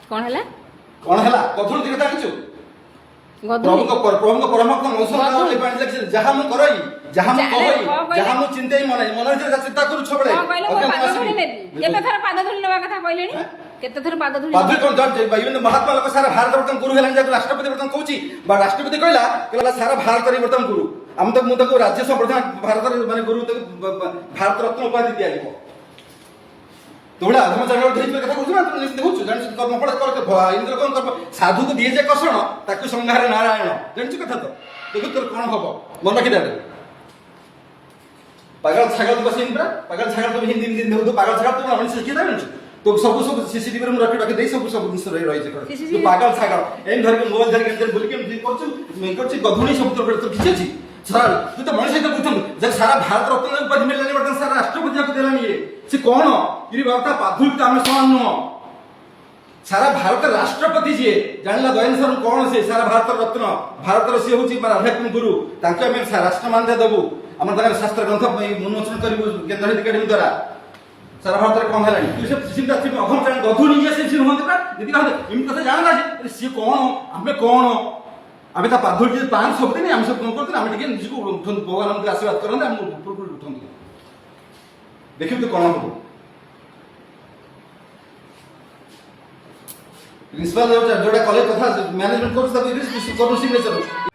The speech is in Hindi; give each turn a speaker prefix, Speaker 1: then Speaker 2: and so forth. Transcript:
Speaker 1: कौन है
Speaker 2: कौन है कथुर दिखे ताकिछु प्रभु परमभक्त मौसम जहा मु करई जहा मु कहई जहा मु चिंतई मन मन जे चिंता करू छबळे
Speaker 1: केते थर पाद धुली नेबा कथा कहलेनी केते थर पाद धुली
Speaker 2: पाद कोन जन महात्मा लोक सारा भारत वर्तन गुरु हेलन जे राष्ट्रपति वर्तन कहूची बा राष्ट्रपति कहला सारा भारत रे वर्तन गुरु हम तो मु तको राज्य संप्रधान भारत माने गुरु तको भारत रत्न उपाधि दिया जीवो तोड़ा हम जगह ढेज कथा कहू ना तुम देखु जान कर्म फल कर इंद्र कोन कर साधु को दिए जे कसण ताकू संहार नारायण जानछु कथा तो देखु तोर कोन हबो मन रखि दे पागल छागल बस इंद्र पागल छागल तो हिंदी हिंदी देखु तो पागल छागल तो मनुष्य की जानछु तो सब सीसीटीवी रे रखि दे सब जिनिस रही छै तो पागल छागल एम धर के मोबाइल धर के बोल के करछु गधुणी सब तो किछ अछि सर तू तो मनुष्य तो बुझम जब सारा भारत रत्न उपाधि मिललानी वर्तमान सारा राष्ट्रपति को देलानी ये से कौन इरी बाबा पाधुल तो हम समान नुह सारा भारत राष्ट्रपति जी जानला दयन सर कौन से सारा भारत रत्न भारत से होची आध्यात्मिक गुरु ताके हम राष्ट्र मान दे देबू हमर तकर शास्त्र ग्रंथ उन्मोचन करबू केंद्र एकेडमी द्वारा सारा भारत रे कौन हेलानी तू से सिमटा सिम अघम जान गधुनी जे से होंते ना यदि कहते इम कथा जानला से कौन हमें कौन आमे ता पाधुल जे पान सब दिन हम सब कोन करते हम टिके निजको उठन भगवान हमके आशीर्वाद करन हम ऊपर ऊपर उठन देखियो तो कोन हो प्रिंसिपल जोटा कॉलेज कथा मैनेजमेंट कोर्स ता करू सिग्नेचर